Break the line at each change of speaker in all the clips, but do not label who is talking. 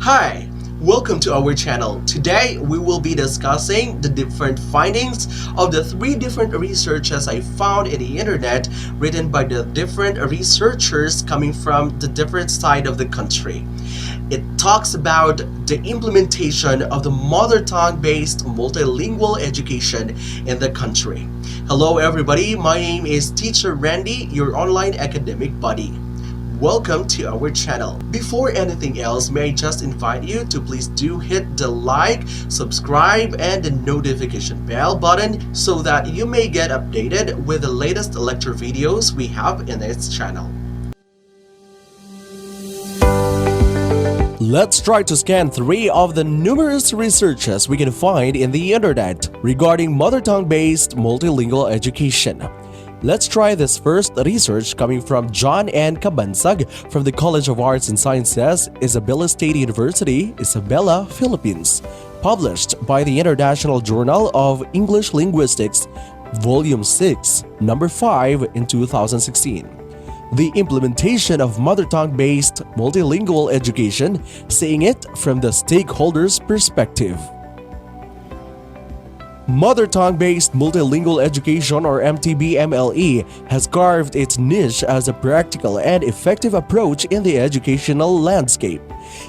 Hi, welcome to our channel. Today, we will be discussing the different findings of the 3 different researches I found in the internet written by the different researchers coming from the different side of the country. It talks about the implementation of the mother tongue-based multilingual education in the country. Hello everybody, my name is Teacher Randy, your online academic buddy. Welcome to our channel. Before anything else, may I just invite you to please do hit the like, subscribe, and the notification bell button so that you may get updated with the latest lecture videos we have in this channel. Let's try to scan 3 of the numerous researches we can find in the internet regarding mother tongue-based multilingual education. Let's try this first research coming from John and Cabansag from the College of Arts and Sciences, Isabela State University, Isabela, Philippines, published by the International Journal of English Linguistics, Volume 6, Number 5 in 2016. The implementation of mother tongue-based multilingual education, seeing it from the stakeholders' perspective. Mother tongue-based multilingual education, or MTB-MLE, has carved its niche as a practical and effective approach in the educational landscape.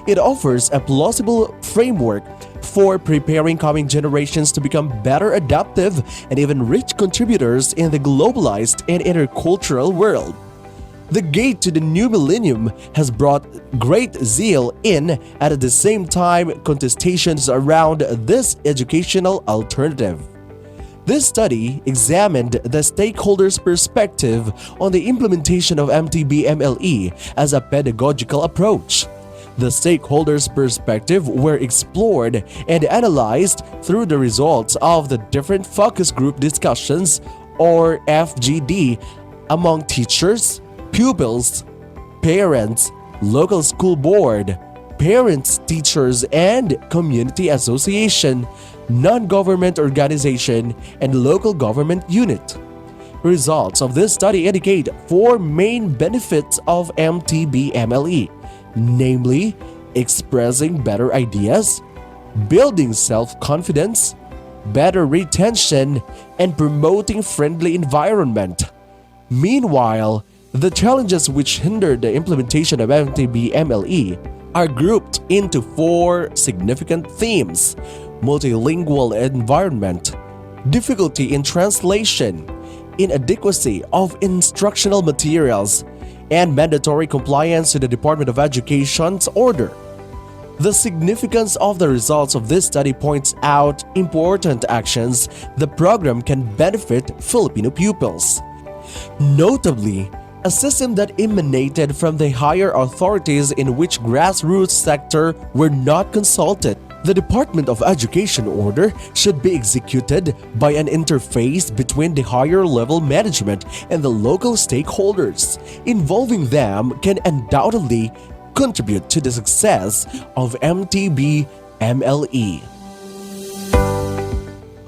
It offers a plausible framework for preparing coming generations to become better adaptive and even rich contributors in the globalized and intercultural world. The gate to the new millennium has brought great zeal in, and at the same time contestations around this educational alternative. This study examined the stakeholders' perspective on the implementation of MTB-MLE as a pedagogical approach. The stakeholders' perspective were explored and analyzed through the results of the different focus group discussions, or FGD, among teachers, pupils, parents, local school board, parents, teachers, and community association, non-government organization, and local government unit. Results of this study indicate 4 main benefits of MTB-MLE, namely expressing better ideas, building self-confidence, better retention, and promoting friendly environment. Meanwhile, the challenges which hinder the implementation of MTB-MLE are grouped into 4 significant themes: multilingual environment, difficulty in translation, inadequacy of instructional materials, and mandatory compliance to the Department of Education's order. The significance of the results of this study points out important actions the program can benefit Filipino pupils. Notably, a system that emanated from the higher authorities in which grassroots sector were not consulted. The Department of Education order should be executed by an interface between the higher level management and the local stakeholders. Involving them can undoubtedly contribute to the success of MTB-MLE.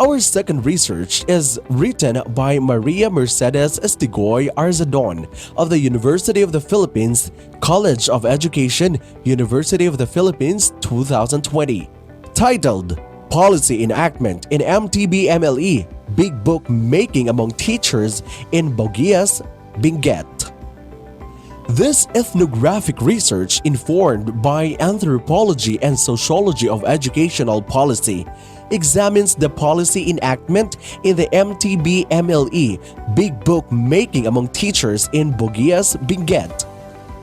Our second research is written by Maria Mercedes Estigoi ARZADON of the University of the Philippines, College of Education, University of the Philippines, 2020. Titled, Policy Enactment in MTB-MLE, Big Book Making Among Teachers in BUGUIAS, BENGUET. This ethnographic research, informed by anthropology and sociology of educational policy, examines the policy enactment in the MTB-MLE, Big Book Making Among Teachers in BUGUIAS, BENGUET.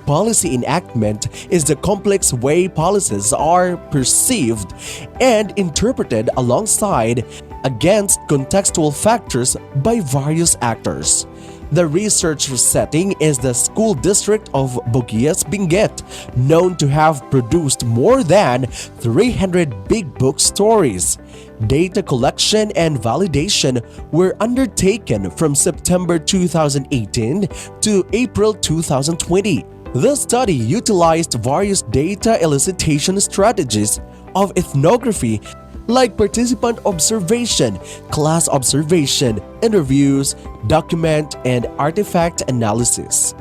Policy enactment is the complex way policies are perceived and interpreted alongside against contextual factors by various actors. The research setting is the school district of BUGUIAS, BENGUET, known to have produced more than 300 big book stories. Data collection and validation were undertaken from September 2018 to April 2020. The study utilized various data elicitation strategies of ethnography like participant observation, class observation, interviews, document, and artifact analysis.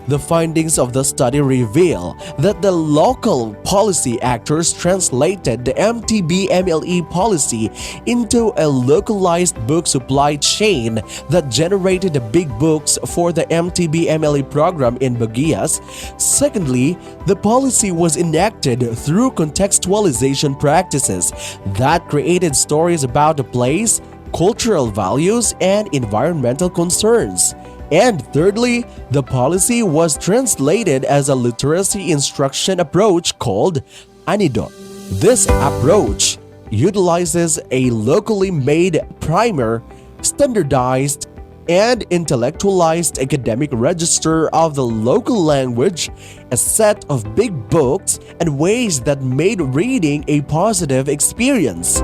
The findings of the study reveal that the local policy actors translated the MTB-MLE policy into a localized book supply chain that generated the big books for the MTB-MLE program in BUGUIAS. Secondly, the policy was enacted through contextualization practices that created stories about the place, cultural values, and environmental concerns. And thirdly, the policy was translated as a literacy instruction approach called ARZADON. This approach utilizes a locally made primer, standardized and intellectualized academic register of the local language, a set of big books, and ways that made reading a positive experience.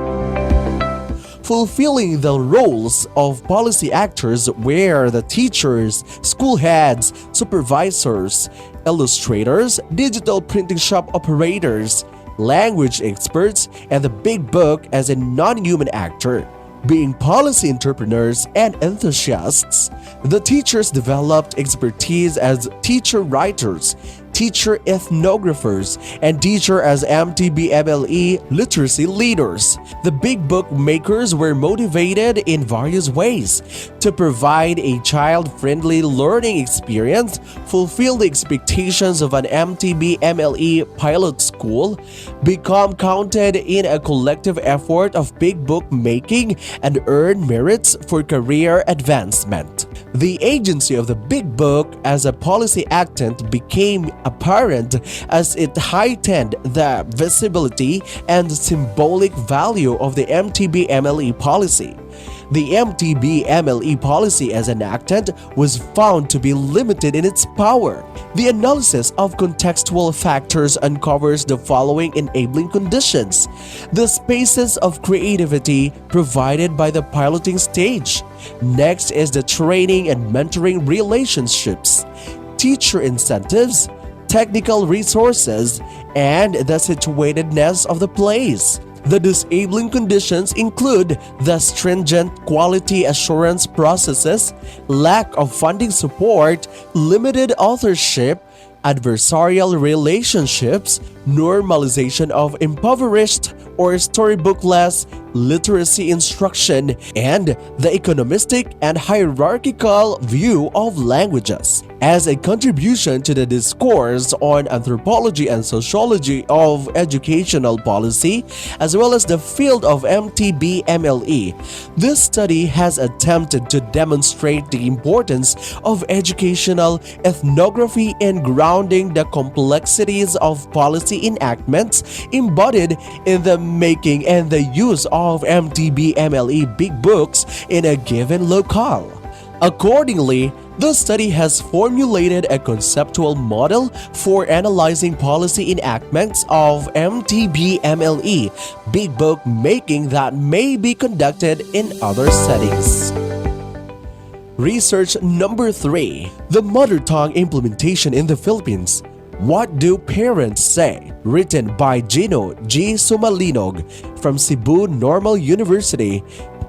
Fulfilling the roles of policy actors were the teachers, school heads, supervisors, illustrators, digital printing shop operators, language experts, and the big book as a non-human actor. Being policy entrepreneurs and enthusiasts, the teachers developed expertise as teacher writers, teacher ethnographers, and teacher as MTB-MLE literacy leaders. The big book makers were motivated in various ways to provide a child-friendly learning experience, fulfill the expectations of an MTB-MLE pilot school, become counted in a collective effort of big book making, and earn merits for career advancement. The agency of the big book as a policy actant became apparent as it heightened the visibility and symbolic value of the MTB-MLE policy. The MTB-MLE policy as enacted was found to be limited in its power. The analysis of contextual factors uncovers the following enabling conditions: the spaces of creativity provided by the piloting stage. Next is the training and mentoring relationships, teacher incentives, technical resources, and the situatedness of the place. The disabling conditions include the stringent quality assurance processes, lack of funding support, limited authorship, adversarial relationships, normalization of impoverished or storybookless literacy instruction, and the economistic and hierarchical view of languages. As a contribution to the discourse on anthropology and sociology of educational policy, as well as the field of MTB-MLE, this study has attempted to demonstrate the importance of educational ethnography in grounding the complexities of policy enactments embodied in the making and the use of MTB-MLE big books in a given locale. Accordingly, the study has formulated a conceptual model for analyzing policy enactments of MTB-MLE big book making that may be conducted in other settings. Research number 3. The mother tongue implementation in the Philippines. What do parents say? Written by Gino G. Sumalinog from Cebu Normal University.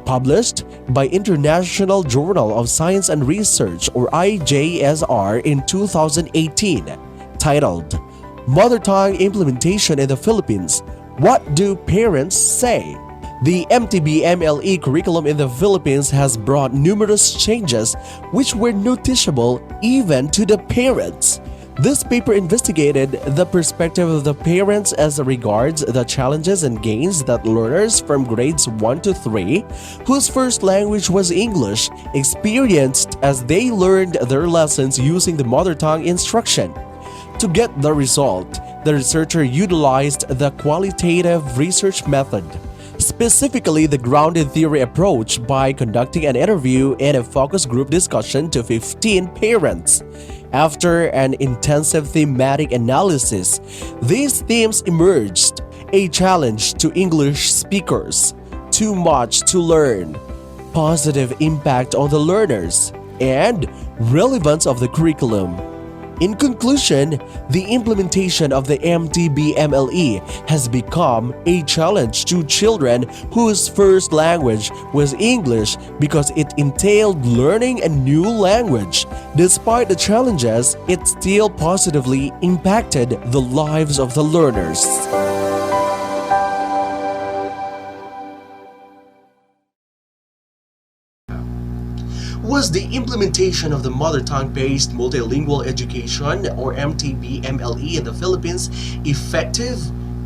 Published by International Journal of Science and Research or IJSR in 2018. Titled, Mother Tongue Implementation in the Philippines. What do parents say? The MTB-MLE curriculum in the Philippines has brought numerous changes which were noticeable even to the parents. This paper investigated the perspective of the parents as regards the challenges and gains that learners from grades 1 to 3, whose first language was English, experienced as they learned their lessons using the mother tongue instruction. To get the result, the researcher utilized the qualitative research method, specifically the grounded theory approach, by conducting an interview and a focus group discussion to 15 parents. After an intensive thematic analysis, these themes emerged: a challenge to English speakers, too much to learn, positive impact on the learners, and relevance of the curriculum. In conclusion, the implementation of the MTB-MLE has become a challenge to children whose first language was English because it entailed learning a new language. Despite the challenges, it still positively impacted the lives of the learners. Was the implementation of the mother tongue-based multilingual education or MTB-MLE in the Philippines effective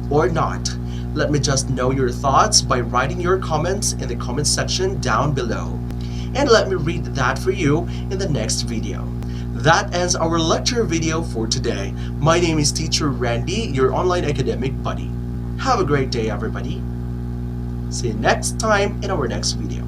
or not? Let me just know your thoughts by writing your comments in the comment section down below. And let me read that for you in the next video. That ends our lecture video for today. My name is Teacher Randy, your online academic buddy. Have a great day, everybody. See you next time in our next video.